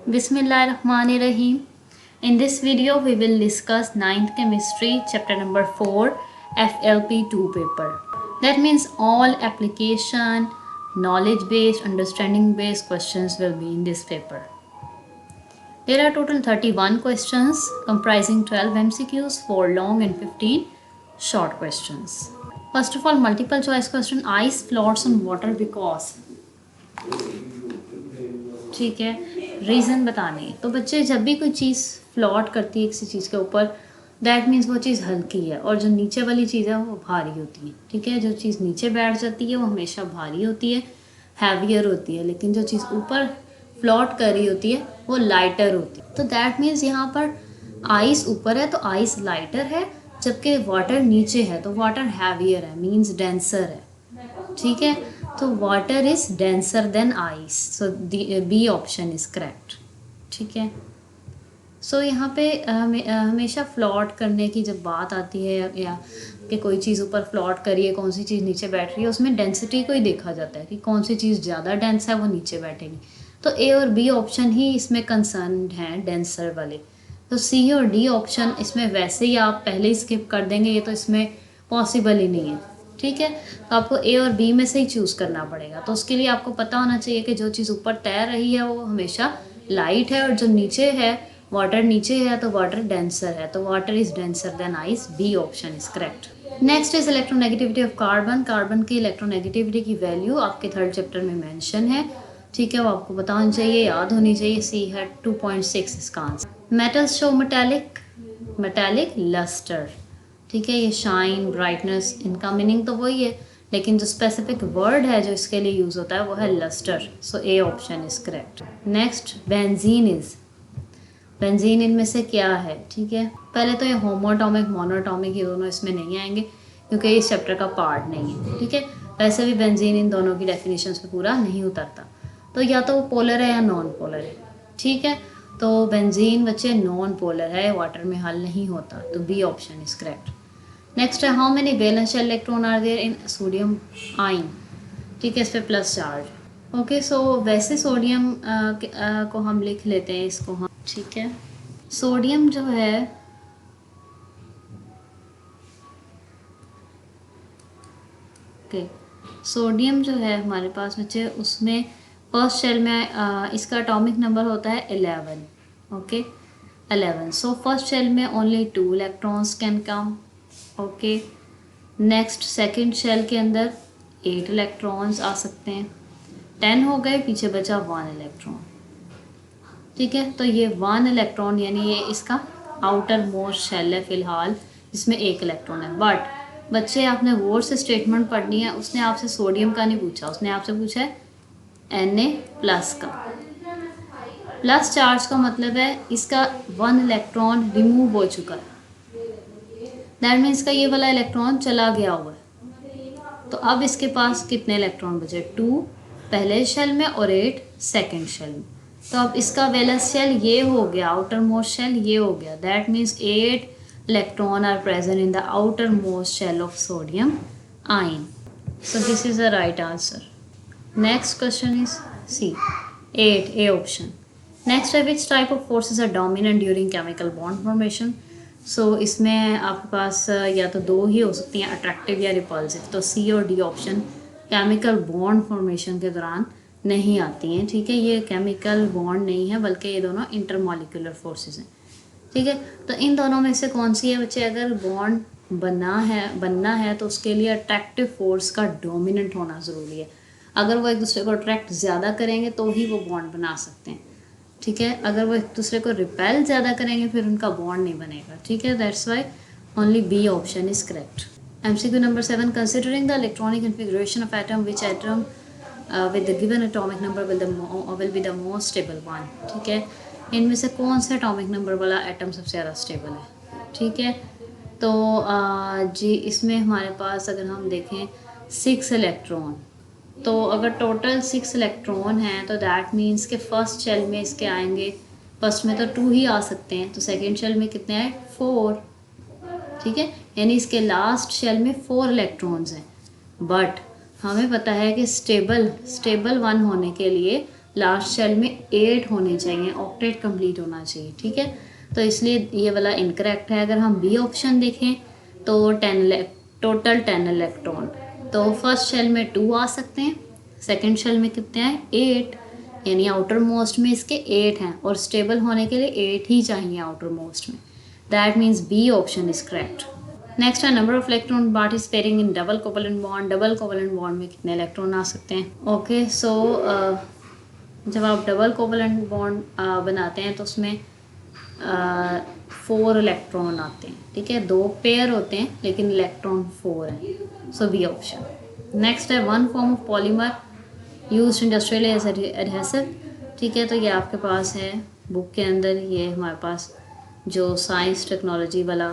Bismillahirrahmanirrahim. In this video, we will discuss 9th chemistry chapter number 4 FLP2 paper. That means all application, knowledge based, understanding based questions will be in this paper. There are total 31 questions comprising 12 MCQs, 4 long and 15 short questions. First of all, multiple choice question. Ice floats on water because. ठीक है, reason बताने। तो बच्चे जब भी कोई चीज़ float करती है किसी चीज़ के ऊपर, दैट मीन्स वो चीज़ हल्की है, और जो नीचे वाली चीज़ है वो भारी होती है। ठीक है, जो चीज़ नीचे बैठ जाती है वो हमेशा भारी होती है, हैवियर होती है, लेकिन जो चीज़ ऊपर फ्लॉट कर रही होती है वो लाइटर होती है। तो दैट मीन्स यहाँ पर आइस ऊपर है तो आइस लाइटर है, जबकि वाटर नीचे है तो वाटर हैवियर है, मीन्स डेंसर है। ठीक है, तो water is denser than ice, so B option is correct. ठीक है, सो यहाँ पे हमेशा फ्लॉट करने की जब बात आती है या कि कोई चीज़ ऊपर फ्लॉट करिए, कौन सी चीज़ नीचे बैठ रही है, उसमें डेंसिटी को ही देखा जाता है कि कौन सी चीज़ ज़्यादा डेंस है वो नीचे बैठेगी। तो ए और बी ऑप्शन ही इसमें कंसर्न हैं डेंसर वाले। तो सी और डी ऑप्शन इसमें वैसे ही आप पहले ही स्किप कर देंगे, ये तो इसमें पॉसिबल ही नहीं है। ठीक है, तो आपको ए और बी में से ही चूज़ करना पड़ेगा। तो उसके लिए आपको पता होना चाहिए कि जो चीज़ ऊपर तैर रही है वो हमेशा लाइट है, और जो नीचे है, वाटर नीचे है, तो वाटर डेंसर है, तो water is denser than ice, B option is correct. Next is electronegativity of carbon. Carbon की इलेक्ट्रोनेगेटिविटी की वैल्यू आपके 3rd चैप्टर में मेंशन है। ठीक है, वो आपको पता होना चाहिए, याद होनी चाहिए। सी है 2.6 इसका answer. Metals show metallic lustre. ठीक है, ये शाइन, ब्राइटनेस, इनका मीनिंग तो वही है, लेकिन जो स्पेसिफिक वर्ड है जो इसके लिए यूज़ होता है वो है lustre, so A option is correct. Next benzene इनमें से क्या है? ठीक है, पहले तो ये होमोटॉमिक, मोनोटॉमिक, ये दोनों इसमें नहीं आएंगे क्योंकि इस चैप्टर का पार्ट नहीं है। ठीक है, वैसे भी बेंजीन इन दोनों की डेफिनेशंस पे पूरा नहीं उतरता, तो या तो वो पोलर है या नॉन पोलर है। ठीक है, तो बेंजीन बच्चे नॉन पोलर है, वाटर में हल नहीं होता, तो B option is correct. Next है how many valence shell electron are there in sodium ion. ठीक है, इस पर प्लस चार्ज। ओके, सो वैसे सोडियम को हम लिख लेते हैं इसको हम। ठीक है, सोडियम जो है सोडियम जो है हमारे पास बच्चे, उसमें फर्स्ट शेल में इसका एटॉमिक नंबर होता है 11। ओके, 11। सो फर्स्ट शेल में only 2 electrons can come. Okay, next second shell के अंदर 8 इलेक्ट्रॉन्स आ सकते हैं, 10 हो गए, पीछे बचा 1 इलेक्ट्रॉन। ठीक है, तो ये 1 इलेक्ट्रॉन यानी ये इसका आउटर मोस्ट शेल है फिलहाल, जिसमें 1 इलेक्ट्रॉन है। बट बच्चे आपने वर्ड से स्टेटमेंट पढ़नी है, उसने आपसे सोडियम का नहीं पूछा, उसने आपसे पूछा है Na+ का। प्लस चार्ज का मतलब है इसका 1 इलेक्ट्रॉन रिमूव हो चुका है, दैट मीन्स का ये वाला इलेक्ट्रॉन चला गया हुआ है। तो अब इसके पास कितने इलेक्ट्रॉन बचे? 2 पहले शेल में और 8 सेकेंड शेल में। तो अब इसका वैलेंस शेल ये हो गया, आउटर मोस्ट शेल ये हो गया, that means 8 electron are present in the outer most shell of sodium ion. So this is the right answer. Next question is C 8, A option. Next है which type of forces are dominant during chemical bond formation. So इसमें आपके पास या तो 2 ही हो सकती हैं, attractive या repulsive. तो सी और D option chemical bond formation के दौरान नहीं आती हैं। ठीक है, ये केमिकल बॉन्ड नहीं है, बल्कि ये दोनों इंटरमॉलिक्यूलर फोर्सेस हैं। ठीक है, तो इन दोनों में से कौन सी है बच्चे? अगर बॉन्ड बनना है तो उसके लिए अट्रैक्टिव फोर्स का डोमिनेंट होना ज़रूरी है। अगर वो एक दूसरे को अट्रैक्ट ज़्यादा करेंगे तो ही वो बॉन्ड बना सकते हैं। ठीक है, अगर वो एक दूसरे को रिपेल ज़्यादा करेंगे फिर उनका बॉन्ड नहीं बनेगा। ठीक है, that's why only B option is correct. MCQ number 7, considering the electronic configuration of atom which atom with the given atomic number will be the most stable one। ठीक है, इनमें से कौन सा एटॉमिक नंबर वाला एटम सबसे ज़्यादा stable है? ठीक है, तो जी इसमें हमारे पास अगर हम देखें 6 इलेक्ट्रॉन, तो अगर टोटल 6 इलेक्ट्रॉन हैं तो दैट मीन्स के फर्स्ट शेल में इसके आएंगे, फर्स्ट में तो 2 ही आ सकते हैं, तो सेकेंड शेल में कितने आए? 4। ठीक है, यानी इसके लास्ट शेल में 4 इलेक्ट्रॉन्स हैं। बट हमें पता है कि स्टेबल 1 होने के लिए लास्ट शेल में 8 होने चाहिए, ऑक्टेट कंप्लीट होना चाहिए, ठीक है। तो इसलिए ये वाला इनकरेक्ट है। अगर हम बी ऑप्शन देखें तो टोटल 10 इलेक्ट्रॉन, तो फर्स्ट शेल में 2 आ सकते हैं, सेकेंड शेल में कितने हैं 8, यानी आउटर मोस्ट में इसके 8 हैं और स्टेबल होने के लिए 8 ही चाहिए आउटर मोस्ट में। That means B option is correct. Next है number of electron participating in double covalent bond. Double covalent bond में कितने इलेक्ट्रॉन आ सकते हैं? ओके, सो जब आप डबल कोवलेंट बॉन्ड बनाते हैं तो उसमें 4 इलेक्ट्रॉन आते हैं, ठीक है। 2 पेयर होते हैं लेकिन इलेक्ट्रॉन 4 हैं, सो बी ऑप्शन। नेक्स्ट है one form of polymer use industrially as adhesive, ठीक है। तो ये आपके पास है बुक के अंदर, ये हमारे पास जो साइंस टेक्नोलॉजी वाला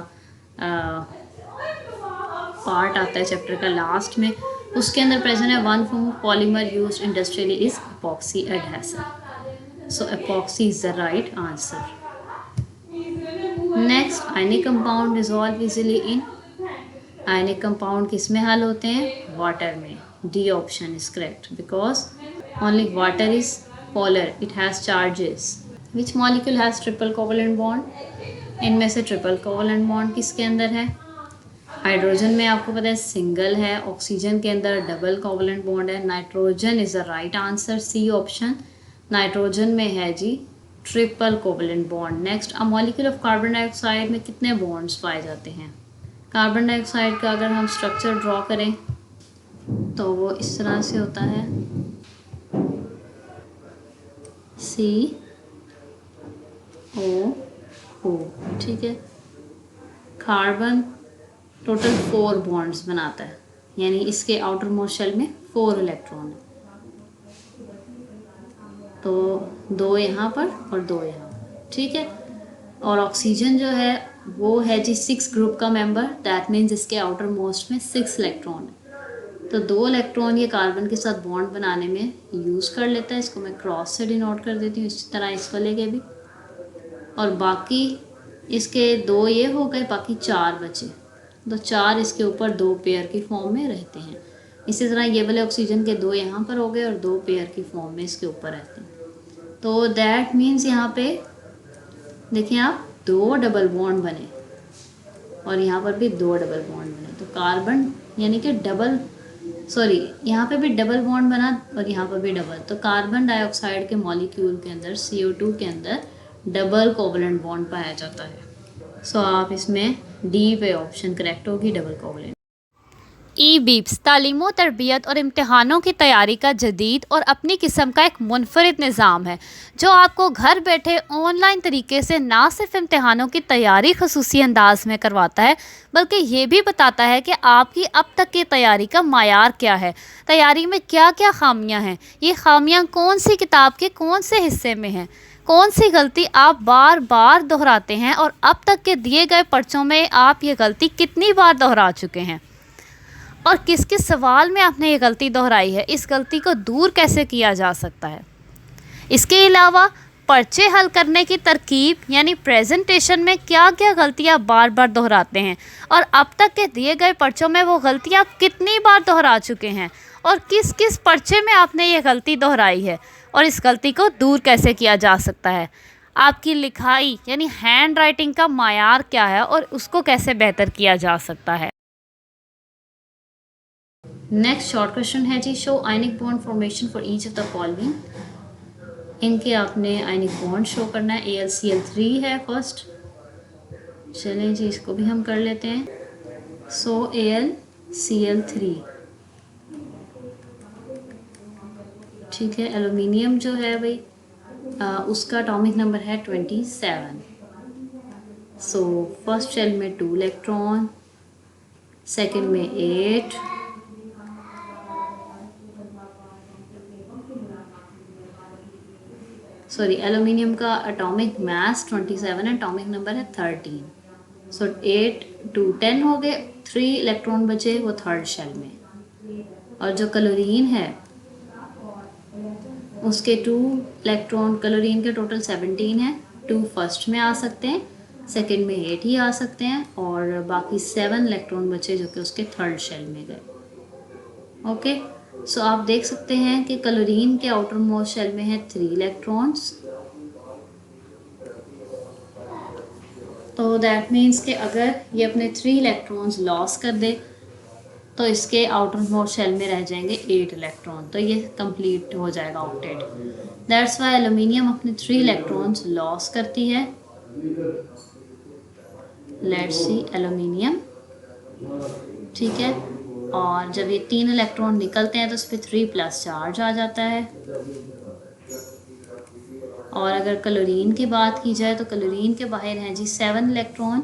पार्ट आता है चैप्टर का लास्ट में, उसके अंदर प्रेजेंट है one form of polymer use industrially is epoxy adhesive. So epoxy is the right answer. Next, ionic compound dissolve easily in. Ionic compound किस में हल होते हैं? वाटर में। D option is correct because only water is polar, it has charges. Which molecule has triple covalent bond? इनमें से triple covalent bond किसके अंदर है? हाइड्रोजन में आपको पता है सिंगल है, ऑक्सीजन के अंदर डबल कोवलेंट बॉन्ड है। Nitrogen is the right answer, C option. Nitrogen में है जी triple covalent bond. Next, a molecule of carbon dioxide में कितने बॉन्ड्स पाए जाते हैं? कार्बन डाइऑक्साइड का अगर हम स्ट्रक्चर ड्रॉ करें तो वो इस तरह से होता है, सी ओ, ठीक है। कार्बन टोटल 4 बॉन्ड्स बनाता है, यानी इसके आउटर मोस्ट शेल में 4 इलेक्ट्रॉन है, तो 2 यहाँ पर और 2 यहाँ पर, ठीक है। और ऑक्सीजन जो है वो है जी 6 ग्रुप का मेंबर, दैट मीन्स इसके आउटर मोस्ट में 6 इलेक्ट्रॉन है, तो 2 इलेक्ट्रॉन ये कार्बन के साथ बॉन्ड बनाने में यूज़ कर लेता है। इसको मैं क्रॉस से डिनोट कर देती हूँ, इसी तरह इस वाले के भी, और बाकी इसके 2 ये हो गए, बाकी 4 बचे, तो 4 इसके ऊपर 2 पेयर की फॉर्म में रहते हैं। इसी तरह ये वाले ऑक्सीजन के 2 यहाँ पर हो गए और 2 पेयर की फॉर्म में इसके ऊपर रहते हैं। तो दैट मीन्स यहाँ पे देखिए आप 2 डबल बॉन्ड बने और यहाँ पर भी 2 डबल बॉन्ड बने, तो कार्बन यानी कि यहाँ पे भी डबल बॉन्ड बना और यहाँ पर भी डबल, तो कार्बन डाइऑक्साइड के मॉलिक्यूल के अंदर CO2 के अंदर डबल कोवलेंट बॉन्ड पाया जाता है। सो आप इसमें डी पे ऑप्शन करेक्ट होगी, डबल कोवलेंट। ई बीप्स तालीम तरबियत और इम्तहानों की तैयारी का जदीद और अपनी किस्म का एक मुनफरिद निज़ाम है जो आपको घर बैठे ऑनलाइन तरीके से ना सिर्फ इम्तहानों की तैयारी खसूसी अंदाज में करवाता है बल्कि ये भी बताता है कि आपकी अब तक की तैयारी का मायार क्या है, तैयारी में क्या क्या खामियां हैं, ये खामियां कौन सी किताब के कौन से हिस्से में हैं, कौन सी गलती आप बार बार दोहराते हैं और अब तक के दिए गए पर्चों में आप ये गलती कितनी बार दोहरा चुके हैं और किस किस सवाल में आपने ये गलती दोहराई है, इस गलती को दूर कैसे किया जा सकता है। इसके अलावा पर्चे हल करने की तरकीब यानी प्रेजेंटेशन में क्या क्या गलतियाँ बार बार दोहराते हैं और अब तक के दिए गए पर्चों में वो गलतियाँ आप कितनी बार दोहरा चुके हैं और किस किस पर्चे में आपने ये गलती दोहराई है और इस गलती को दूर कैसे किया जा सकता है। आपकी लिखाई यानी हैंड राइटिंग का मायार क्या है और उसको कैसे बेहतर किया जा सकता है। नेक्स्ट शॉर्ट क्वेश्चन है जी, show ionic bond formation for each of the following. इनके आपने आयनिक बॉन्ड शो करना है। AlCl3 है फर्स्ट, चलें जी इसको भी हम कर लेते हैं। सो AlCl3, ठीक है। एल्यूमिनियम जो है भाई उसका एटॉमिक नंबर है 27। सो फर्स्ट शेल में 2 इलेक्ट्रॉन, सेकेंड में 8, सॉरी एल्यूमिनियम का एटॉमिक मास 27 है, एटॉमिक नंबर है 13। सो 8 2 10 हो गए, 3 इलेक्ट्रॉन बचे वो थर्ड शेल में। और जो क्लोरीन है उसके 2 इलेक्ट्रॉन, क्लोरीन के टोटल 17 है, 2 फर्स्ट में आ सकते हैं, सेकंड में 8 ही आ सकते हैं और बाकी 7 इलेक्ट्रॉन बचे जो कि उसके थर्ड शेल में गए। ओके, सो आप देख सकते हैं कि क्लोरीन के आउटर मोस्ट शेल में है 3 इलेक्ट्रॉन्स। तो दैट मीन्स कि अगर ये अपने 3 इलेक्ट्रॉन्स लॉस कर दे तो इसके आउटर मोस्ट शेल में रह जाएंगे 8 इलेक्ट्रॉन, तो ये कंप्लीट हो जाएगा ऑक्टेट। दैट्स वाई एल्यूमिनियम अपने 3 इलेक्ट्रॉन्स लॉस करती है। लेट्स सी एल्यूमिनियम, ठीक है। और जब ये 3 इलेक्ट्रॉन निकलते हैं तो उस पर 3+ चार्ज आ जाता है। और अगर क्लोरीन की बात की जाए तो क्लोरीन के बाहर हैं जी 7 इलेक्ट्रॉन,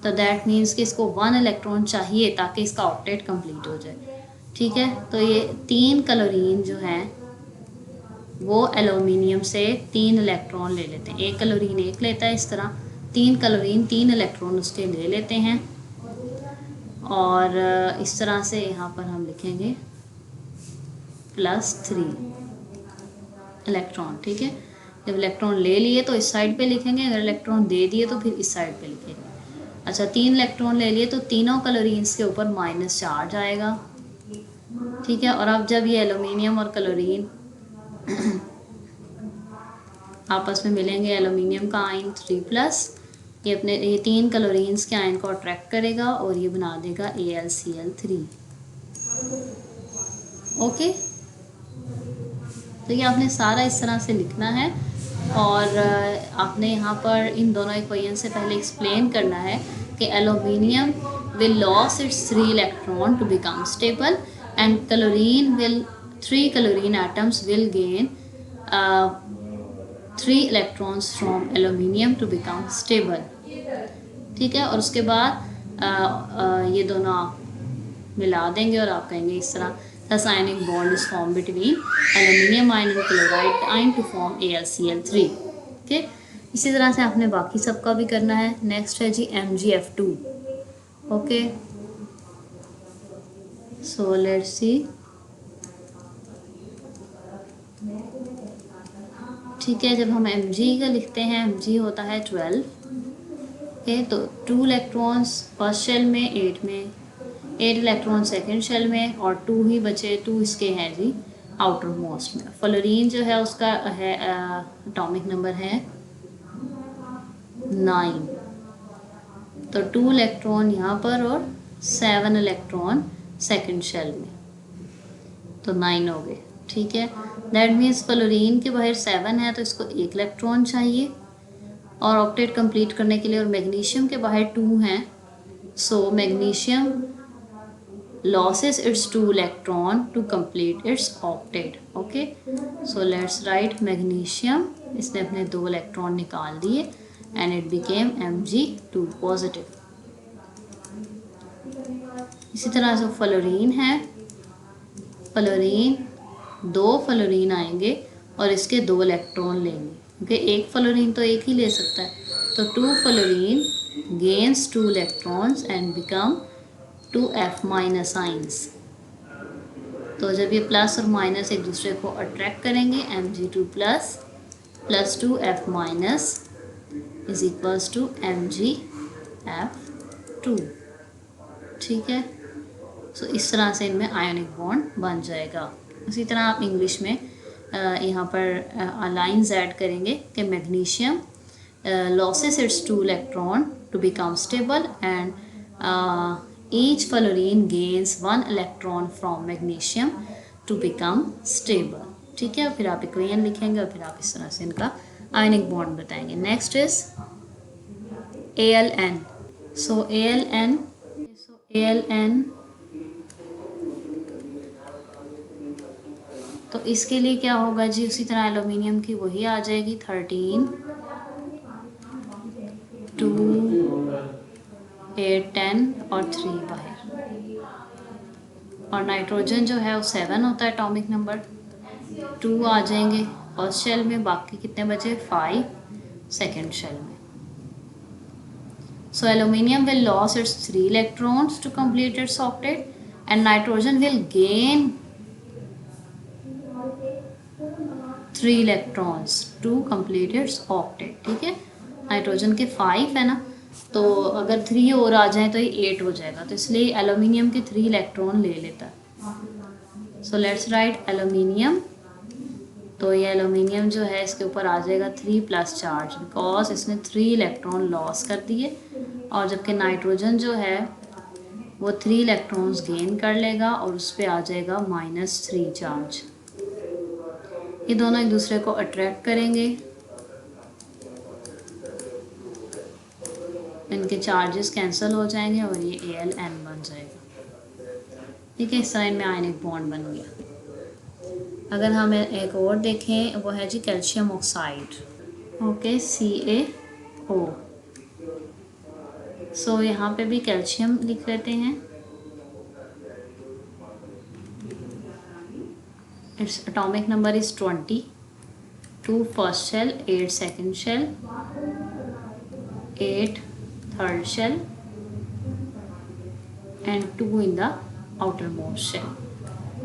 तो दैट मीन्स कि इसको 1 इलेक्ट्रॉन चाहिए ताकि इसका ऑक्टेट कंप्लीट हो जाए, ठीक है। तो ये 3 क्लोरीन जो हैं वो एल्यूमिनियम से 3 इलेक्ट्रॉन ले लेते हैं। एक क्लोरीन एक लेता है, इस तरह 3 क्लोरीन 3 इलेक्ट्रॉन उसके ले लेते हैं। और इस तरह से यहाँ पर हम लिखेंगे +3 इलेक्ट्रॉन, ठीक है। जब इलेक्ट्रॉन ले लिए तो इस साइड पे लिखेंगे, अगर इलेक्ट्रॉन दे दिए तो फिर इस साइड पे लिखेंगे। अच्छा, 3 इलेक्ट्रॉन ले लिए तो तीनों क्लोरीन्स के ऊपर माइनस चार्ज आएगा, ठीक है। और अब जब ये एल्यूमिनियम और क्लोरीन आपस में मिलेंगे, एल्यूमिनियम का आयन 3+, ये 3 क्लोरीन्स के आयन को अट्रैक्ट करेगा और ये बना देगा AlCl3। ओके, तो ये आपने सारा इस तरह से लिखना है। और आपने यहाँ पर इन दोनों इक्वेशन से पहले एक्सप्लेन करना है कि aluminium will loss its 3 electron to become stable and chlorine will 3 chlorine atoms will gain 3 electrons from aluminium to become stable, ठीक है। और उसके बाद ये दोनों आप मिला देंगे और आप कहेंगे इस तरह thus ionic bond is formed between aluminium ion and chloride ion to form AlCl3, okay। इसी तरह से आपने बाकी सबका भी करना है। नेक्स्ट है जी MgF2, okay. So let's see, ठीक है। जब हम Mg का लिखते हैं, Mg होता है 12, ओके। तो 2 इलेक्ट्रॉन्स फर्स्ट शेल में, 8 इलेक्ट्रॉन सेकेंड शेल में और 2 ही बचे, 2 इसके हैं जी आउटर मोस्ट में। फ्लोरीन जो है उसका है एटॉमिक नंबर है 9, तो 2 इलेक्ट्रॉन यहाँ पर और 7 इलेक्ट्रॉन सेकेंड शेल में, तो 9 हो गए, ठीक है। दैट मीन्स फ्लोरीन के बाहर 7 है तो इसको 1 इलेक्ट्रॉन चाहिए और ऑक्टेट कंप्लीट करने के लिए। और मैग्नीशियम के बाहर 2 हैं, सो magnesium losses its 2 electron to complete its octet, okay। so let's write magnesium, इसने अपने 2 इलेक्ट्रॉन निकाल दिए and it became Mg2 positive। इसी तरह से फ्लोरीन है, फ्लोरीन 2 फ्लोरीन आएंगे और इसके 2 इलेक्ट्रॉन लेंगे, क्योंकि एक फ्लोरीन तो एक ही ले सकता है। तो 2 fluorine gains 2 electrons and become 2F- ions. तो जब ये प्लस और माइनस एक दूसरे को अट्रैक्ट करेंगे, Mg2 + 2F- is equals to MgF2, ठीक है। सो इस तरह से इनमें आयोनिक बॉन्ड बन जाएगा। इसी तरह आप इंग्लिश में यहाँ पर लाइन्स ऐड करेंगे कि magnesium losses its 2 electron to become stable and each fluorine gains 1 electron from magnesium to become stable, ठीक है। फिर आप इक्वेशन लिखेंगे और फिर आप इस तरह से इनका आयनिक बॉन्ड बताएंगे। Next is AlN। So AlN तो इसके लिए क्या होगा जी, उसी तरह एल्यूमिनियम की वही आ जाएगी 13, 2, 8, 10 और 3 बाहर। और नाइट्रोजन जो है वो 7 होता है एटॉमिक नंबर, 2 आ जाएंगे फर्स्ट शेल में, बाकी कितने बचे 5 सेकेंड शेल में। So aluminium will loss its 3 electrons to complete its octet and nitrogen will gain 3 electrons to complete its octet, ठीक है। नाइट्रोजन के 5 है ना, तो अगर 3 और आ जाए तो ये 8 हो जाएगा, तो इसलिए एल्यूमिनियम के 3 इलेक्ट्रॉन ले लेता है। सो लेट्स राइट एल्यूमिनियम। तो ये एल्यूमिनियम जो है इसके ऊपर आ जाएगा 3+ चार्ज, बिकॉज इसने 3 इलेक्ट्रॉन लॉस कर दिए, और जबकि नाइट्रोजन जो है वो 3 इलेक्ट्रॉन्स गेन कर लेगा और उस पर आ जाएगा -3 चार्ज। ये दोनों एक दूसरे को अट्रैक्ट करेंगे, इनके चार्जेस कैंसिल हो जाएंगे और ये AlN बन जाएगा। ठीक है, इस तरह इनमें आयनिक बॉन्ड बन गया। अगर हम एक और देखें वो है जी calcium oxide, okay, CaO। So यहाँ पे भी कैल्शियम लिख लेते हैं। Its atomic number is 20, 2 first shell, 8 second shell, 8 third shell and 2 in the outermost shell.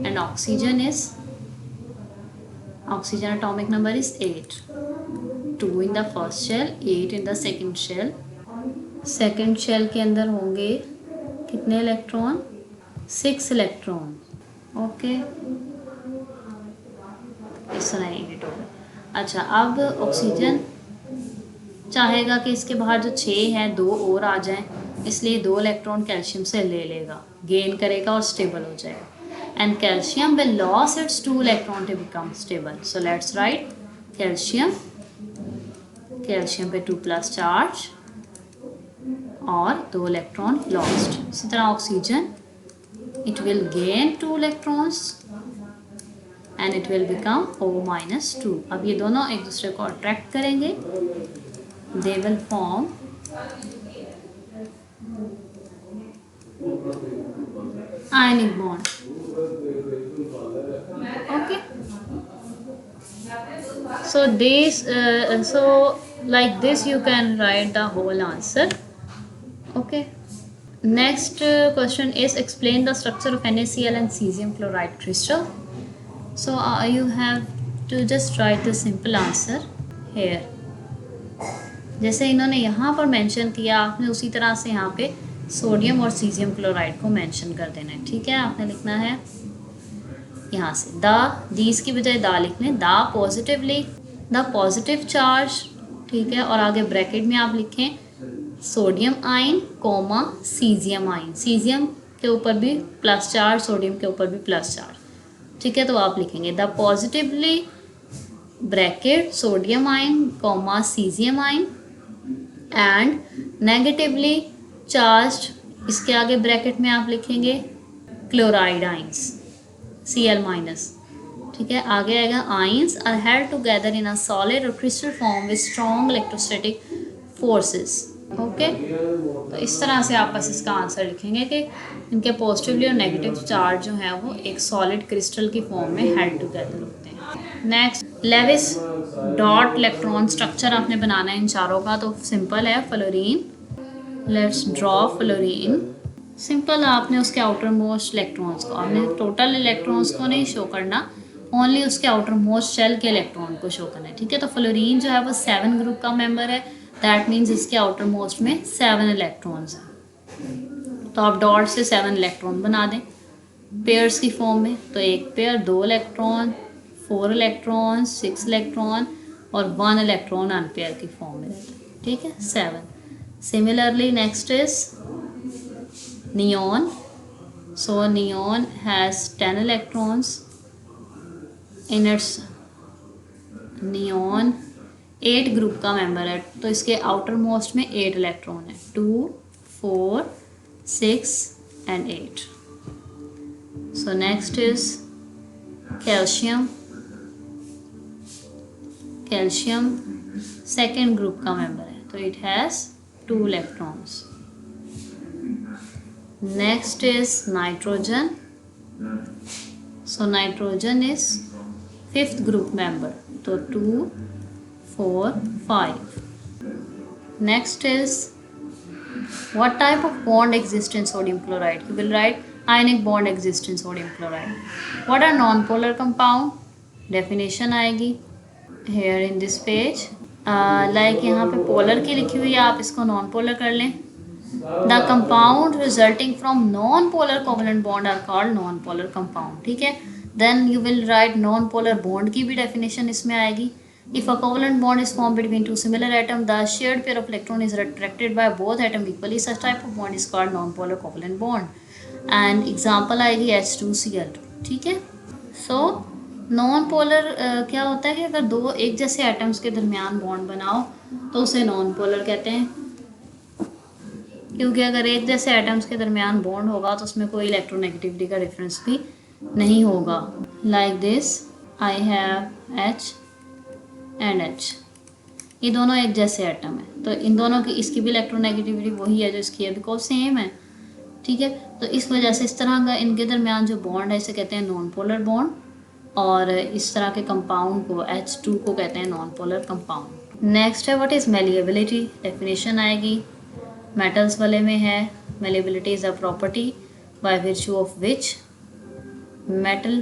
And oxygen atomic number is 8, 2 in the first shell, 8 in the second shell. Second shell के अंदर होंगे कितने electron? 6 electron, okay, इस तरह unit होगा। अच्छा, अब oxygen चाहेगा कि इसके बाहर जो 6 हैं 2 और आ जाएं, इसलिए 2 इलेक्ट्रॉन कैल्शियम से ले लेगा, गेन करेगा और स्टेबल हो जाएगा। And calcium will loss its 2 electron to become stable. So let's write calcium पे 2+ चार्ज और 2 इलेक्ट्रॉन लॉस्ट। इसी तरह oxygen, it will gain 2 electrons and it will become O-2। अब ये दोनों एक दूसरे को अट्रैक्ट करेंगे, they will form ionic bond, okay. So this so like this you can write the whole answer, okay. Next question is explain the structure of NaCl and cesium chloride crystal. So you have to just write the simple answer here. जैसे इन्होंने यहाँ पर mention किया, आपने उसी तरह से यहाँ पे सोडियम और सीजियम क्लोराइड को मेंशन कर देना है। ठीक है, आपने लिखना है यहाँ से दीज की बजाय दा लिख लें, द पॉजिटिव चार्ज, ठीक है, और आगे ब्रैकेट में आप लिखें sodium ion comma caesium ion, caesium के ऊपर भी प्लस चार्ज, सोडियम के ऊपर भी प्लस चार्ज। ठीक है, तो आप लिखेंगे the positively bracket sodium ion comma caesium ion and negatively charge, इसके आगे ब्रैकेट में आप लिखेंगे क्लोराइड आइंस Cl-। ठीक है, आगे आएगा ions are held together in a solid और crystal form with strong electrostatic forces, okay. तो इस तरह से आप बस इसका आंसर लिखेंगे कि इनके पॉजिटिवली और नेगेटिव चार्ज जो है वो एक सॉलिड क्रिस्टल की फॉर्म में हेल्ड टुगेदर होते हैं। Next, Lewis dot electron structure आपने बनाना है इन चारों का, तो सिंपल है fluorine. Let's draw fluorine. Simple, आपने उसके आउटर मोस्ट इलेक्ट्रॉन्स को, आपने टोटल इलेक्ट्रॉन्स को नहीं शो करना, ओनली उसके आउटर मोस्ट शेल के इलेक्ट्रॉन को शो करना है। ठीक है, तो फ्लोरीन जो है वो 7 ग्रुप का मेंबर है, दैट मीन्स इसके आउटर मोस्ट में 7 इलेक्ट्रॉन्स हैं। तो आप डॉट से 7 इलेक्ट्रॉन बना दें पेयर्स की फॉर्म में, तो एक पेयर 2 इलेक्ट्रॉन, 4 इलेक्ट्रॉन, 6 इलेक्ट्रॉन और 1 इलेक्ट्रॉन अनपेयर की फॉर्म में रहता है। ठीक है, 7। Similarly next is neon. So neon has 10 electrons in its, neon 8 group का मेंबर है, तो इसके आउटर मोस्ट में 8 इलेक्ट्रॉन है, 2, 4, 6 and 8. So next is calcium. Calcium second group का member है, तो it has 2 electrons. Next is nitrogen. So nitrogen is 5th group member, तो 2, 4, 5. Next is what type of bond exists in sodium chloride? You will write ionic bond exists in sodium chloride. What are non-polar compound? Definition आएगी here in this page. Like यहाँ पे polar की लिखी हुई है, आप इसको non-polar कर लें. The compound resulting from non-polar covalent bond are called non-polar compound. ठीक है, then you will write non polar bond की भी डेफिनेशन इसमें आएगी. If a covalent bond is formed between two similar atoms, the shared pair of electron is attracted by both atoms equally. Such type of bond is called non-polar covalent bond. And example आएगी H2Cl2. ठीक है. So non polar क्या होता है कि अगर दो एक जैसे एटम्स के दरमियान बॉन्ड बनाओ तो उसे नॉन पोलर कहते हैं, क्योंकि अगर एक जैसे एटम्स के दरमियान बॉन्ड होगा तो उसमें कोई इलेक्ट्रोनेगेटिविटी का डिफरेंस भी नहीं होगा. Like this I have H and H, ये दोनों एक जैसे एटम है तो इन दोनों की इसकी भी इलेक्ट्रोनेगेटिविटी वही है जो इसकी है, बिकॉज सेम है. ठीक है. तो इस वजह से इस तरह का इनके दरमियान जो बॉन्ड है इसे कहते हैं नॉन पोलर बॉन्ड, और इस तरह के कंपाउंड को H2 को कहते हैं नॉन पोलर कंपाउंड. नेक्स्ट है व्हाट इज़ मेलिएबिलिटी. डेफिनेशन आएगी मेटल्स वाले में है. Malleability is a property by virtue of which metal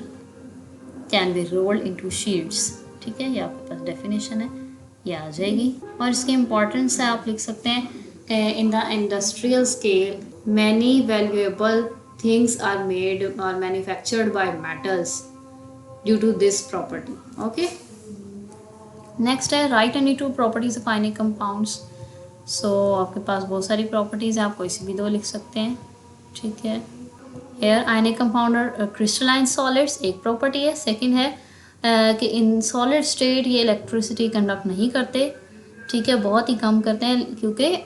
can be rolled into sheets. ठीक है, ये आपके पास डेफिनेशन है, ये आ जाएगी. और इसकी इम्पोर्टेंस है आप लिख सकते हैं in the industrial scale many valuable things are made और manufactured by metals due to this property. Okay. Next है write any two properties of ionic compounds. So आपके पास बहुत सारी प्रॉपर्टीज़ है, आप कोई सी भी दो लिख सकते हैं. ठीक है. एयर आयनिक कंपाउंड और क्रिस्टलाइन सॉलिड्स एक प्रॉपर्टी है. सेकंड है कि इन सॉलिड स्टेट ये इलेक्ट्रिसिटी कंडक्ट नहीं करते. ठीक है, बहुत ही कम करते हैं, क्योंकि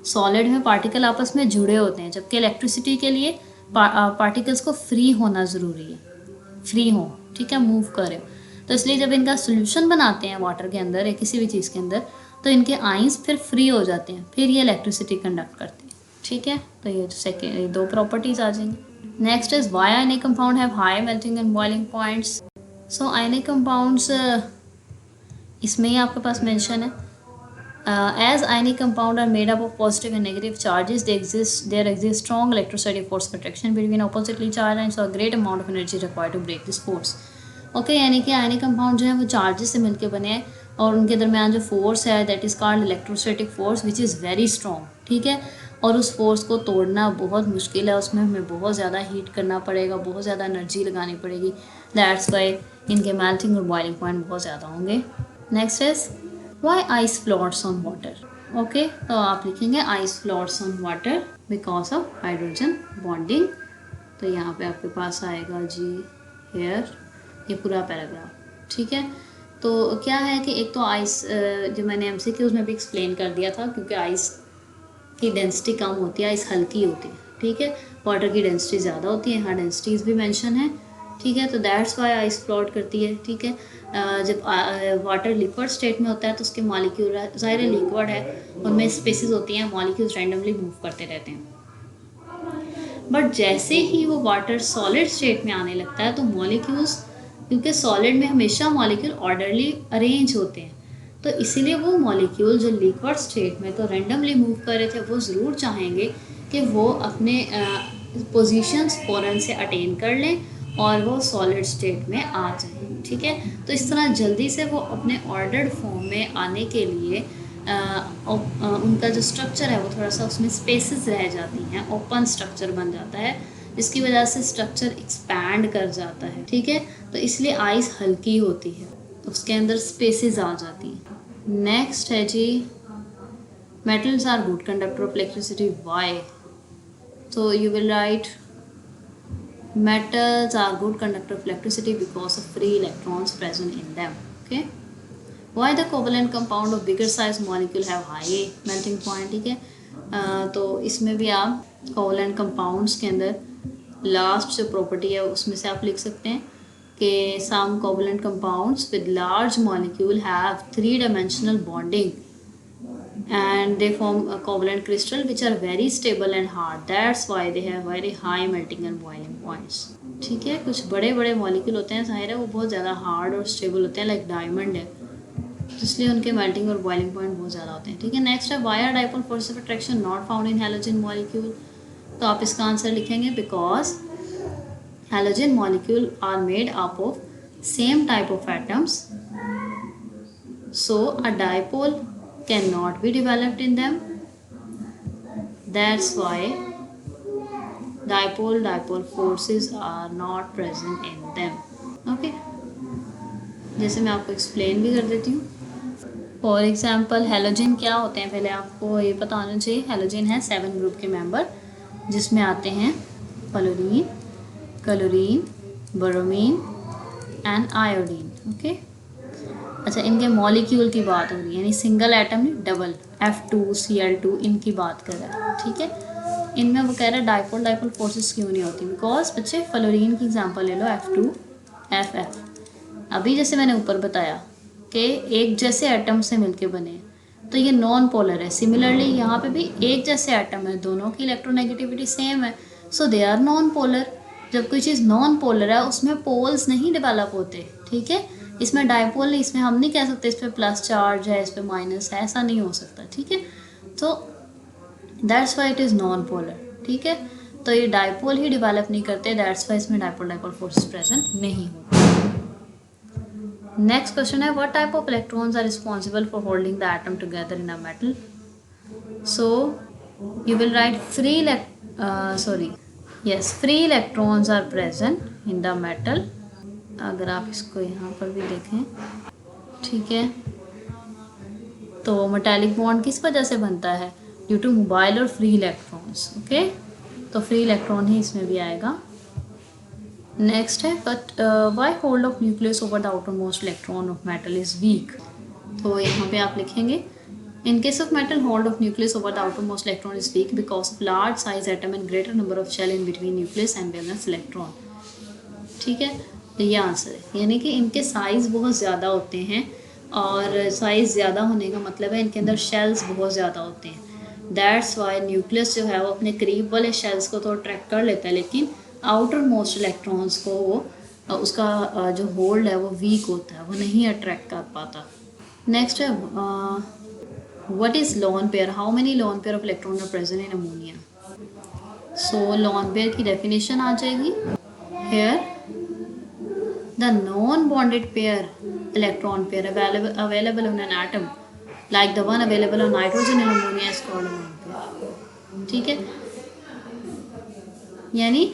सॉलिड में पार्टिकल आपस में जुड़े होते हैं, जबकि इलेक्ट्रिसिटी के लिए पार्टिकल्स को फ्री होना ज़रूरी है, फ्री हो. ठीक है, मूव करे. तो इसलिए जब इनका सोल्यूशन बनाते हैं वाटर के अंदर या किसी भी चीज़ के अंदर तो इनके आइंस फिर फ्री हो जाते हैं, फिर ये इलेक्ट्रिसिटी कंडक्ट करते हैं. ठीक है, तो ये सेकेंड दो प्रॉपर्टीज़ आ जाएंगी. Next is why ionic compound have high melting and boiling points. So ionic compounds इसमें ही आपके पास मेंशन है. As ionic compounds are made up of positive and negative charges, there exists strong electrostatic force attraction between oppositely charged and so a great amount of energy required to break this force. Okay, यानी कि ionic compound जो है वो charges से मिलकर बने हैं और उनके दरमियान जो फोर्स है that is called electrostatic force which is very strong. ठीक है, और उस फोर्स को तोड़ना बहुत मुश्किल है, उसमें हमें बहुत ज़्यादा हीट करना पड़ेगा, बहुत ज़्यादा एनर्जी लगानी पड़ेगी. दैट्स वाई इनके मेल्टिंग और बॉइलिंग पॉइंट बहुत ज़्यादा होंगे. Next is why ice floats on water. Okay, तो आप लिखेंगे ice floats on water because of hydrogen bonding. तो यहाँ पे आपके पास आएगा जी हेयर ये पूरा पैराग्राफ. ठीक है, तो क्या है कि एक तो आइस जो मैंने एमसीक्यूज़ में भी एक्सप्लेन कर दिया था, क्योंकि आइस की डेंसिटी कम होती है, आइस हल्की होती है. ठीक है, वाटर की डेंसिटी ज़्यादा होती है, यहाँ डेंसिटीज़ भी मेंशन है. ठीक है, तो दैट्स वाई आइस फ्लोट करती है. ठीक है, जब वाटर लिक्विड स्टेट में होता है तो उसके मॉलिक्यूल ज़ाहिर लिक्विड है, उनमें स्पेसिस होती हैं, मॉलिक्यूल्स रैंडमली मूव करते रहते हैं. बट जैसे ही वो वाटर सॉलिड स्टेट में आने लगता है तो मॉलिक्यूल्स, क्योंकि सॉलिड में हमेशा मॉलिक्यूल ऑर्डरली अरेंज होते हैं, तो इसीलिए वो मॉलिक्यूल जो लिक्विड स्टेट में तो रैंडमली मूव कर रहे थे वो ज़रूर चाहेंगे कि वो अपने पोजीशंस फ़ौरन से अटेन कर लें और वो सॉलिड स्टेट में आ जाएं. ठीक है, तो इस तरह जल्दी से वो अपने ऑर्डर्ड फॉर्म में आने के लिए उनका जो स्ट्रक्चर है वो थोड़ा सा उसमें स्पेसेस रह जाती हैं, ओपन स्ट्रक्चर बन जाता है, जिसकी वजह से स्ट्रक्चर एक्सपैंड कर जाता है. ठीक है, तो इसलिए आइस हल्की होती है, तो उसके अंदर स्पेसेस आ जाती हैं. नेक्स्ट है जी metals are good conductor of electricity. Why? तो you will write metals are good conductor of electricity because of free electrons present in them. Okay, why the covalent compound of bigger size molecule have high melting point. ठीक है, तो इसमें भी आप covalent compounds के अंदर last जो property है उसमें से आप लिख सकते हैं कि some covalent compounds with large molecule have 3-dimensional bonding and they form a covalent crystal which are very stable and hard. That's why they have very high melting and boiling points. ठीक है, कुछ बड़े बड़े molecule होते हैं, जाहिर है वो बहुत ज़्यादा हार्ड और स्टेबल होते हैं, लाइक डायमंड है, इसलिए उनके मेल्टिंग और बॉइलिंग पॉइंट बहुत ज़्यादा होते हैं. ठीक है, नेक्स्ट है why are dipole force of attraction not found in halogen molecule. तो आप इसका आंसर लिखेंगे because halogen molecule are made up of same type of atoms, so a dipole cannot be developed in them. That's why dipole forces are not present in them. Okay, जैसे मैं आपको explain भी कर देती हूँ. For example halogen क्या होते हैं, पहले आपको ये पता होना चाहिए. हेलोजन है 7 ग्रुप के मेंबर, जिसमें आते हैं fluorine, chlorine, bromine and iodine. Okay, अच्छा, इनके मॉलिक्यूल की बात हो रही है, यानी सिंगल एटम नहीं, डबल, F2Cl2 इनकी बात कर रहा है. ठीक है, इनमें वो कह रहा है डाइपोल फोर्सेस क्यों नहीं होती, बिकॉज बच्चे फ्लोरीन की एग्जांपल ले लो, F2FF. अभी जैसे मैंने ऊपर बताया कि एक जैसे एटम से मिलके बने हैं, तो ये नॉन पोलर है. सिमिलरली यहाँ पे भी एक जैसे एटम है, दोनों की इलेक्ट्रोनेगेटिविटी सेम है, so they are non polar. जब कोई चीज़ नॉन पोलर है उसमें पोल्स नहीं डेवलप होते. ठीक है, इसमें डाइपोल नहीं, इसमें हम नहीं कह सकते इस पर प्लस चार्ज है, इस पर माइनस है, ऐसा नहीं हो सकता. ठीक है, तो that's why it is non polar. ठीक है, तो ये डाइपोल ही डेवलप नहीं करते, दैट्स वाई इसमें डाइपोल फोर्स प्रेजेंट नहीं होते. नेक्स्ट क्वेश्चन है, what type of electrons are responsible for holding the atom together in a metal. So you will write free electrons are present in the metal. अगर आप इसको यहाँ पर भी देखें, ठीक है, तो मेटालिक बॉन्ड किस वजह से बनता है, ड्यू टू मोबाइल और फ्री इलेक्ट्रॉन्स. ओके, तो फ्री इलेक्ट्रॉन ही इसमें भी आएगा. नेक्स्ट है, but why hold of nucleus over the outer most electron of metal is weak. तो यहाँ पे आप लिखेंगे, in case of metal hold of nucleus over the outer most electron is weak because of large size atom and greater number of shell in between nucleus and valence electron. ठीक है, तो ये answer है, यानी कि इनके size बहुत ज़्यादा होते हैं, और साइज़ ज़्यादा होने का मतलब है इनके अंदर शेल्स बहुत ज़्यादा होते हैं. दैट्स वाई न्यूक्लियस जो है वो अपने करीब वाले शेल्स को तो अट्रैक्ट कर लेता है, लेकिन आउटर मोस्ट इलेक्ट्रॉन्स को वो उसका जो होल्ड है वो वीक होता है, वो नहीं अट्रैक्ट कर पाता. नेक्स्ट है, what is lone pair, how many lone pair of electron are present in ammonia. So lone pair की डेफिनेशन आ जाएगी, here the non-bonded pair electron pair available on an atom like the one available on nitrogen and ammonia is called a lone pair. ठीक है, यानी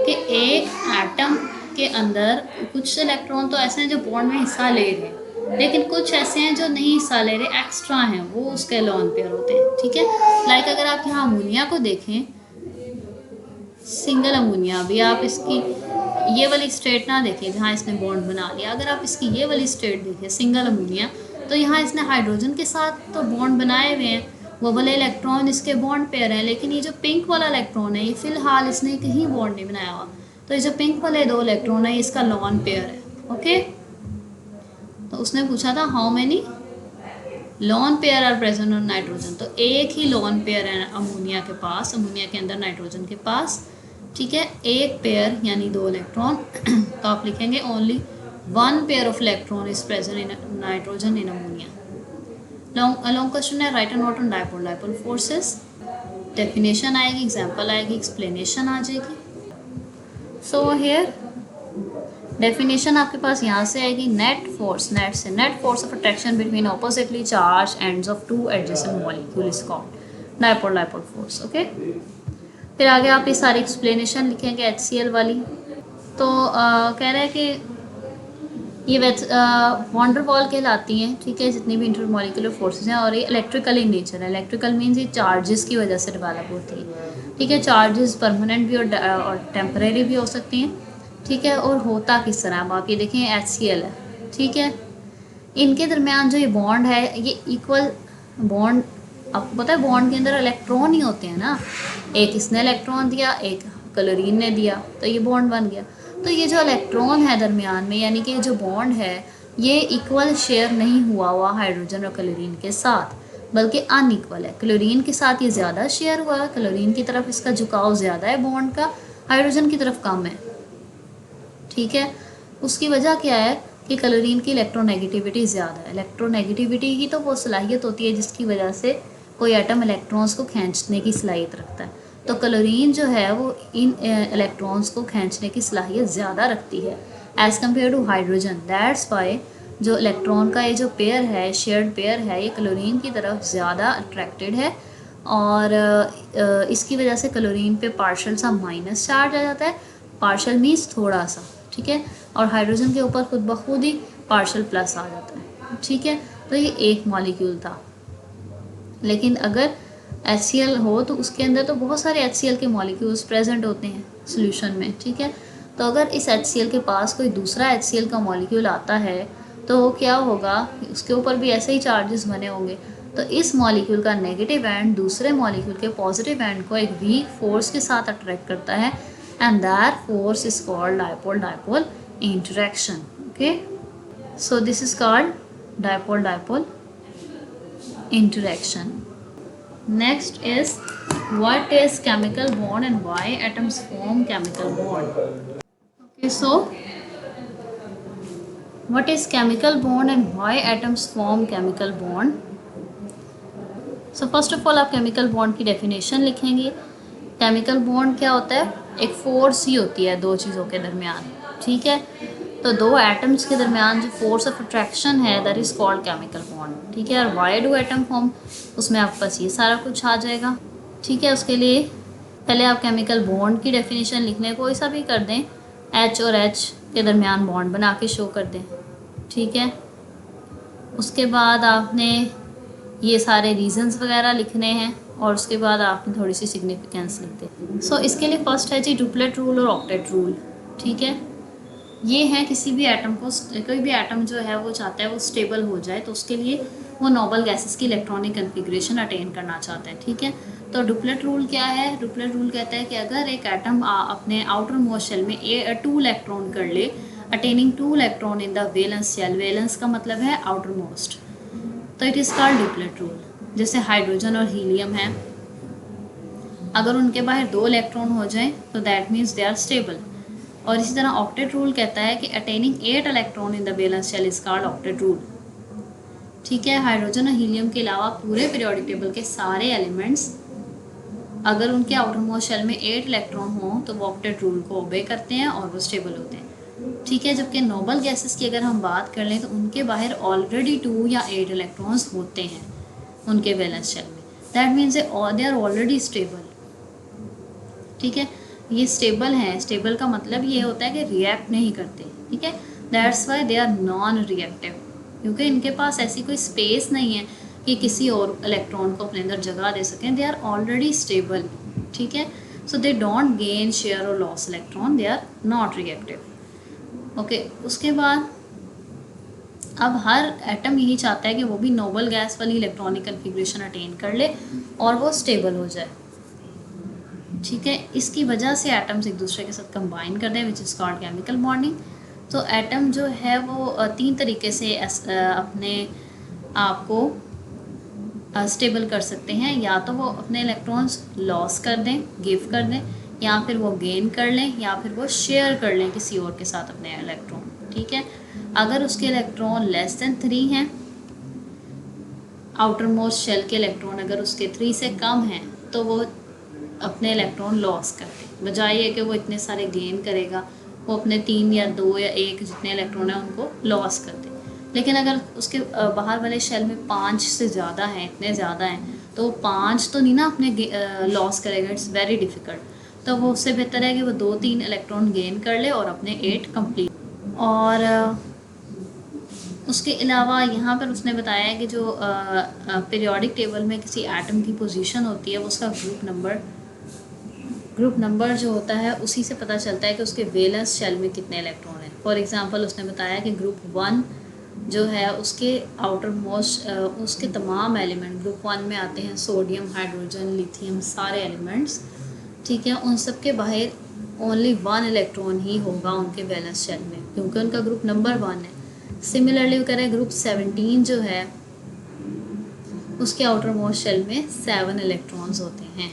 कि एक atom के अंदर कुछ इलेक्ट्रॉन तो ऐसे हैं जो बॉन्ड में हिस्सा ले रहे हैं, लेकिन कुछ ऐसे हैं जो नहीं हिस्सा ले रहे, एक्स्ट्रा हैं, वो उसके लोन पेयर होते हैं. ठीक है, लाइक अगर आप यहाँ अमोनिया को देखें, सिंगल अमोनिया, अभी आप इसकी ये वाली स्टेट ना देखें जहाँ इसने बॉन्ड बना लिया, अगर आप इसकी ये वाली स्टेट देखें सिंगल अमोनिया, तो यहाँ इसने हाइड्रोजन के साथ तो बॉन्ड बनाए हुए हैं, वो वाले इलेक्ट्रॉन इसके बॉन्ड पेयर हैं, लेकिन ये जो पिंक वाला इलेक्ट्रॉन है ये फ़िलहाल इसने कहीं बॉन्ड नहीं बनाया हुआ, तो ये जो पिंक वाले 2 इलेक्ट्रॉन है इसका लॉन पेयर है. ओके, तो उसने पूछा था how many lone pair are present on nitrogen, तो एक ही लॉन पेयर है अमोनिया के पास, अमोनिया के अंदर नाइट्रोजन के पास. ठीक है, एक पेयर यानी 2 इलेक्ट्रॉन. तो आप लिखेंगे only 1 pair of electron is present in nitrogen in ammonia. Long question है, write and note on dipole forces. Definition आएगी, एग्जांपल आएगी, एक्सप्लेनेशन आ जाएगी. सो हियर डेफिनेशन आपके पास यहाँ से आएगी, net force of attraction between oppositely charge ends of 2 adjacent molecule is called dipole force. Okay, फिर आगे आप ये सारी एक्सप्लेनेशन लिखेंगे HCl वाली. तो कह रहा है कि ये वॉन्डर वॉल कहलाती हैं. ठीक है, जितनी भी इंटरमॉलिक्यूलर फोर्सेस हैं, और ये इलेक्ट्रिकल इन नेचर है. इलेक्ट्रिकल मीन्स ये चार्जेस की वजह से डेवलप होती है. ठीक है, चार्जेस परमानेंट भी और टेम्परेरी भी हो सकती हैं. ठीक है, और होता किस तरह, अब आप ये देखें HCl है. ठीक है, इनके दरमियान जो ये बॉन्ड है ये इक्वल बॉन्ड, आपको पता है बॉन्ड के अंदर इलेक्ट्रॉन ही होते हैं ना, एक इसने इलेक्ट्रॉन दिया, एक क्लोरीन ने दिया, तो ये बॉन्ड बन गया. तो ये जो इलेक्ट्रॉन है दरमियान में, यानी कि जो बॉन्ड है ये इक्वल शेयर नहीं हुआ हाइड्रोजन और क्लोरीन के साथ, बल्कि अनइक्वल है. क्लोरीन के साथ ये ज़्यादा शेयर हुआ है, क्लोरीन की तरफ इसका झुकाव ज़्यादा है बॉन्ड का, हाइड्रोजन की तरफ कम है. ठीक है, उसकी वजह क्या है कि क्लोरीन की इलेक्ट्रोनेगेटिविटी ज़्यादा है. इलेक्ट्रोनेगेटिविटी ही तो वो सलाहियत होती है जिसकी वजह से कोई एटम इलेक्ट्रॉन्स को खींचने की सलाहियत रखता है. तो क्लोरीन जो है वो इन इलेक्ट्रॉन्स को खींचने की सलाहियत ज़्यादा रखती है as compare to hydrogen. That's why जो इलेक्ट्रॉन का ये जो पेयर है, शेयर्ड पेयर है, ये क्लोरीन की तरफ ज़्यादा अट्रैक्टेड है और इसकी वजह से क्लोरीन पे पार्शल सा माइनस चार्ज आ जाता है, पार्शल मीन्स थोड़ा सा, ठीक है, और हाइड्रोजन के ऊपर खुद ब खुद ही पार्शल प्लस आ जाता है, ठीक है। तो ये एक मॉलिक्यूल था। लेकिन अगर HCl हो तो उसके अंदर तो बहुत सारे HCl के मॉलिक्यूल्स प्रेजेंट होते हैं सॉल्यूशन में, ठीक है। तो अगर इस HCl के पास कोई दूसरा HCl का मॉलिक्यूल आता है तो क्या होगा, उसके ऊपर भी ऐसे ही चार्जेस बने होंगे। तो इस मॉलिक्यूल का नेगेटिव एंड दूसरे मॉलिक्यूल के पॉजिटिव एंड को एक वीक फोर्स के साथ अट्रैक्ट करता है, and that force is called dipole dipole interaction. Okay, so this is called dipole dipole interaction. Next is, what is chemical bond and why atoms form chemical bond? Okay, so what is chemical bond and why atoms form chemical bond? So first of all आप chemical bond की definition लिखेंगे। chemical bond क्या होता है, एक force ही होती है दो चीज़ों के दरमियान, ठीक है। तो दो एटम्स के दरमियान जो फोर्स ऑफ अट्रैक्शन है that is called chemical bond, ठीक है। और वाई डू एटम फॉर्म, उसमें आपके पास ये सारा कुछ आ जाएगा, ठीक है। उसके लिए पहले आप केमिकल बॉन्ड की डेफिनेशन लिखने कोई सा भी कर दें, H और H के दरमियान बॉन्ड बना के शो कर दें, ठीक है। उसके बाद आपने ये सारे रीजंस वगैरह लिखने हैं और उसके बाद आपने थोड़ी सी सिग्निफिकेंस लिख दें। सो इसके लिए फर्स्ट है जी डुप्लेट रूल और ऑक्टेट रूल, ठीक है। ये है किसी भी एटम को, कोई भी एटम जो है वो चाहता है वो स्टेबल हो जाए, तो उसके लिए वो नोबल गैसेस की इलेक्ट्रॉनिक कन्फिग्रेशन अटेन करना चाहता है, ठीक है। तो डुप्लेट रूल क्या है, डुप्लेट रूल कहता है कि अगर एक एटम अपने आउटर मोस्ट शेल में 2 इलेक्ट्रॉन कर ले, attaining 2 electron in the valence shell, valence का मतलब है आउटर मोस्ट, तो it is called duplet rule. जैसे हाइड्रोजन और हीलियम है, अगर उनके बाहर 2 इलेक्ट्रॉन हो जाएं तो that means they are stable. और इसी तरह ऑक्टेट रूल कहता है कि attaining 8 electron in the valence shell is called octet rule, ठीक है। हाइड्रोजन और हीलियम के अलावा पूरे पीरियोडिक टेबल के सारे एलिमेंट्स अगर उनके आउटर मोस्ट शेल में 8 इलेक्ट्रॉन हो तो वो ऑक्टेट रूल को ओबे करते हैं और वो स्टेबल होते हैं, ठीक है। जबकि नोबल गैसेस की अगर हम बात कर लें तो उनके बाहर ऑलरेडी 2 या 8 इलेक्ट्रॉन्स होते हैं उनके वैलेंस शेल में, that means they are already stable, ठीक है। ये स्टेबल हैं, स्टेबल का मतलब ये होता है कि रिएक्ट नहीं करते, ठीक है। That's why they are non reactive, क्योंकि इनके पास ऐसी कोई स्पेस नहीं है कि किसी और इलेक्ट्रॉन को अपने अंदर जगह दे सकें, दे आर ऑलरेडी स्टेबल, ठीक है। So they don't gain share और loss electron, they are not reactive. Okay, उसके बाद अब हर एटम यही चाहता है कि वो भी नोबल गैस वाली इलेक्ट्रॉनिक कन्फिग्रेशन अटेन कर ले और वो स्टेबल हो जाए, ठीक है। इसकी वजह से एटम्स एक दूसरे के साथ कंबाइन कर दें, which is called chemical bonding. तो एटम जो है वो 3 तरीके से अपने आप को स्टेबल कर सकते हैं, या तो वो अपने इलेक्ट्रॉन्स लॉस कर दें, गिव कर दें, या फिर वो गेन कर लें, या फिर वो शेयर कर लें किसी और के साथ अपने इलेक्ट्रॉन, ठीक है। अगर उसके इलेक्ट्रॉन लेस देन 3 हैं, आउटर मोस्ट शेल के इलेक्ट्रॉन अगर उसके 3 से कम हैं तो वो अपने इलेक्ट्रॉन लॉस करते, बजाय ये कि वो इतने सारे गेन करेगा, वो अपने 3 या 2 या 1 जितने इलेक्ट्रॉन हैं उनको लॉस करते। लेकिन अगर उसके बाहर वाले शेल में 5 से ज़्यादा हैं, इतने ज़्यादा हैं, तो 5 तो नहीं ना अपने लॉस करेगा, इट्स वेरी डिफ़िकल्ट। तो वो उससे बेहतर है कि वो 2-3 इलेक्ट्रॉन गेन कर ले और अपने 8 कंप्लीट। और उसके अलावा यहाँ पर उसने बताया है कि जो पीरियोडिक टेबल में किसी एटम की पोजीशन होती है वो उसका ग्रुप नंबर जो होता है उसी से पता चलता है कि उसके वैलेंस शेल में कितने इलेक्ट्रॉन हैं। फॉर एग्जांपल उसने बताया कि ग्रुप 1 जो है उसके आउटर मोस्ट उसके तमाम एलिमेंट ग्रुप 1 में आते हैं, सोडियम, हाइड्रोजन, लिथियम, सारे एलिमेंट्स, ठीक है। उन सब के बाहर ओनली 1 इलेक्ट्रॉन ही होगा उनके वैलेंस शेल में, क्योंकि उनका ग्रुप नंबर 1 है। सिमिलरली करें ग्रुप 17 जो है उसके आउटर मोस्ट शेल में 7 इलेक्ट्रॉन्स होते हैं,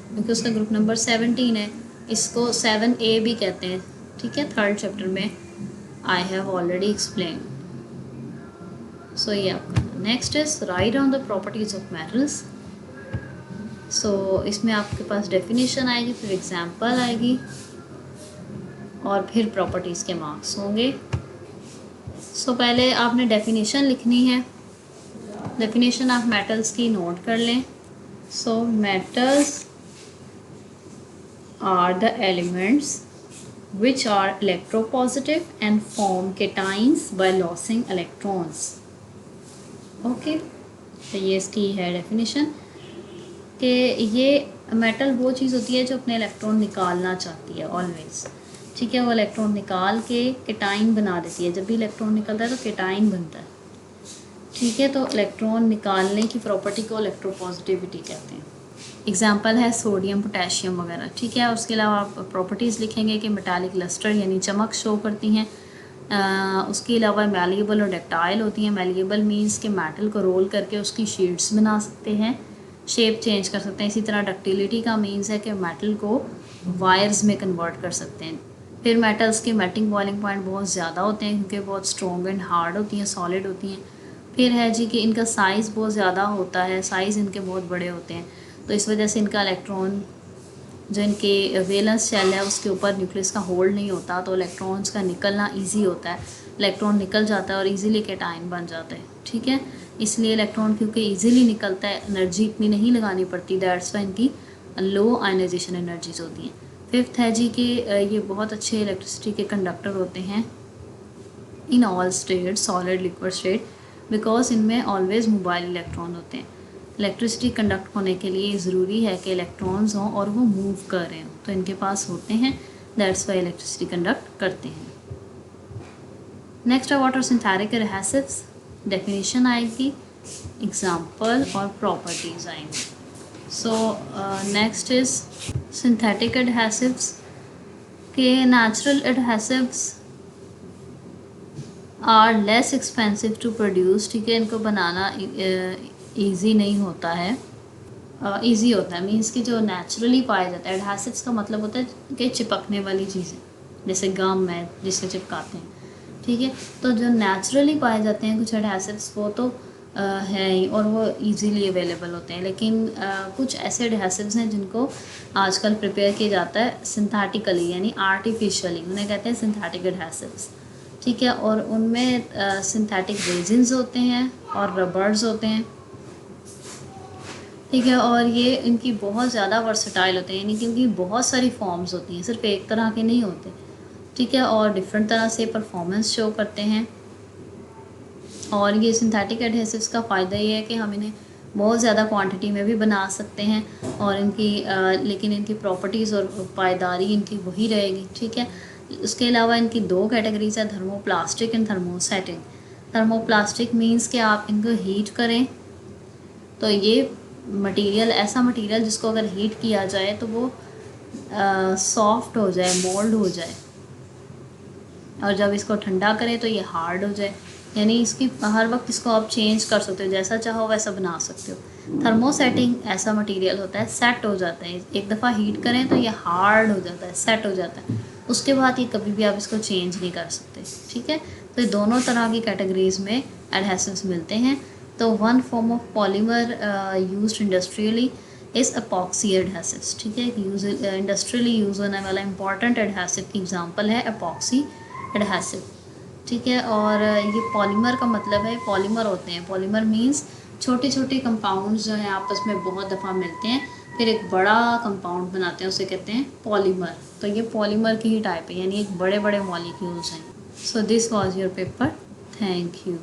क्योंकि उसका ग्रुप नंबर 17 है। इसको 7A भी कहते हैं, ठीक है। 3rd चैप्टर में I have already explain. So ये आपका next is write on the properties of metals. So इसमें आपके पास डेफिनेशन आएगी, फिर एग्जाम्पल आएगी और फिर प्रॉपर्टीज़ के मार्क्स होंगे। सो पहले आपने डेफिनेशन लिखनी है। डेफिनेशन ऑफ मेटल्स की नोट कर लें। So metals are the elements which are electropositive and form cations by losing electrons. Okay, तो ये इसकी है डेफिनेशन कि ये मेटल वो चीज़ होती है जो अपने इलेक्ट्रॉन निकालना चाहती है ऑलवेज, ठीक है। वो इलेक्ट्रॉन निकाल के केटाइन बना देती है। जब भी इलेक्ट्रॉन निकलता है तो केटाइन बनता है, ठीक है। तो इलेक्ट्रॉन निकालने की प्रॉपर्टी को इलेक्ट्रोपॉजिटिविटी कहते हैं। एग्जाम्पल है सोडियम, पोटेशियम वगैरह, ठीक है। उसके अलावा आप प्रॉपर्टीज़ लिखेंगे कि मेटालिक लस्टर यानी चमक शो करती हैं। उसके अलावा मैलिएबल और डक्टाइल होती हैं। मैलिएबल मींस कि मेटल को रोल करके उसकी शीट्स बना सकते हैं, शेप चेंज कर सकते हैं। इसी तरह डक्टिलिटी का मींस है कि मेटल को वायर्स में कन्वर्ट कर सकते हैं। फिर मेटल्स के मेल्टिंग बॉइलिंग पॉइंट बहुत ज़्यादा होते हैं क्योंकि बहुत स्ट्रॉन्ग एंड हार्ड होती हैं, सॉलिड होती हैं। फिर है जी कि इनका साइज़ बहुत ज़्यादा होता है, साइज़ इनके बहुत बड़े होते हैं, तो इस वजह से इनका इलेक्ट्रॉन जो इनके वैलेंस शेल है उसके ऊपर न्यूक्लियस का होल्ड नहीं होता, तो इलेक्ट्रॉन्स का निकलना इजी होता है। इलेक्ट्रॉन निकल जाता है और इजीली केटाइन बन जाता है, ठीक है। इसलिए इलेक्ट्रॉन क्योंकि इजीली निकलता है, एनर्जी इतनी नहीं लगानी पड़ती, दैट्स वाई इनकी लो आयनाइजेशन एनर्जीज होती हैं। फिफ्थ है जी कि ये बहुत अच्छे इलेक्ट्रिसिटी के कंडक्टर होते हैं in all state, solid, liquid state, because इनमें ऑलवेज मोबाइल इलेक्ट्रॉन होते हैं। इलेक्ट्रिसिटी कंडक्ट होने के लिए ज़रूरी है कि इलेक्ट्रॉन्स हों और वो मूव कर रहे हों, तो इनके पास होते हैं, दैट्स वाई इलेक्ट्रिसिटी कंडक्ट करते हैं। नेक्स्ट है what are synthetic adhesives, definition आएगी, एग्जाम्पल और प्रॉपर्टीज आएंगी। So next is synthetic adhesives के natural adhesives are less expensive to produce, ठीक है। इनको बनाना ईजी नहीं होता है, ईजी होता है मीन्स कि जो नेचुरली पाया जाता है। एडहेसिव्स का मतलब होता है कि चिपकने वाली चीज़ें, जैसे गम है जिससे चिपकाते हैं, ठीक है। तो जो नेचुरली पाए जाते हैं कुछ एडहेसिव्स वो तो है ही और वो इजीली अवेलेबल होते हैं, लेकिन कुछ ऐसे एडहेसिव्स हैं जिनको आजकल प्रिपेयर किया जाता है सिंथेटिकली यानी आर्टिफिशियली, उन्हें कहते हैं सिंथेटिक एडहेसिव्स, ठीक है। और उनमें सिंथेटिक रेजिन्स होते हैं और रबर्स होते हैं, ठीक है। और ये इनकी बहुत ज़्यादा वर्सटाइल होते हैं, यानी कि इनकी बहुत सारी फॉर्म्स होती हैं, सिर्फ एक तरह के नहीं होते, ठीक है। और डिफरेंट तरह से परफॉर्मेंस शो करते हैं। और ये सिंथेटिक एडहेसिव्स का फ़ायदा ये है कि हम इन्हें बहुत ज़्यादा क्वांटिटी में भी बना सकते हैं और इनकी लेकिन इनकी प्रॉपर्टीज़ और पायदारी इनकी वही रहेगी, ठीक है। उसके अलावा इनकी दो कैटेगरीज है, thermoplastic and thermosetting. Thermoplastic means कि आप इनको हीट करें तो ये मटेरियल, ऐसा मटेरियल जिसको अगर हीट किया जाए तो वो सॉफ्ट हो जाए, मोल्ड हो जाए, और जब इसको ठंडा करें तो ये हार्ड हो जाए, यानी इसकी हर वक्त इसको आप चेंज कर सकते हो, जैसा चाहो वैसा बना सकते हो। थर्मोसेटिंग ऐसा मटेरियल होता है, सेट हो जाता है, एक दफ़ा हीट करें तो ये हार्ड हो जाता है, सेट हो जाता है, उसके बाद ये कभी भी आप इसको चेंज नहीं कर सकते, ठीक है। तो ये दोनों तरह की कैटेगरीज में एडहेसिव्स मिलते हैं। तो one form of polymer used industrially is epoxy adhesives, ठीक है। इंडस्ट्रियली यूज होने वाला इंपॉर्टेंट एडहेसिव की एग्जांपल है एपॉक्सी एडहेसिव, ठीक है। और ये पॉलीमर का मतलब है, पॉलीमर होते हैं, पॉलीमर मींस छोटे छोटे कंपाउंड्स जो हैं आपस में बहुत दफ़ा मिलते हैं फिर एक बड़ा कंपाउंड बनाते हैं, उसे कहते हैं पॉलीमर। तो ये पॉलीमर की ही टाइप है, यानी एक बड़े बड़े मॉलिक्यूल्स हैं। So this was your paper, thank you.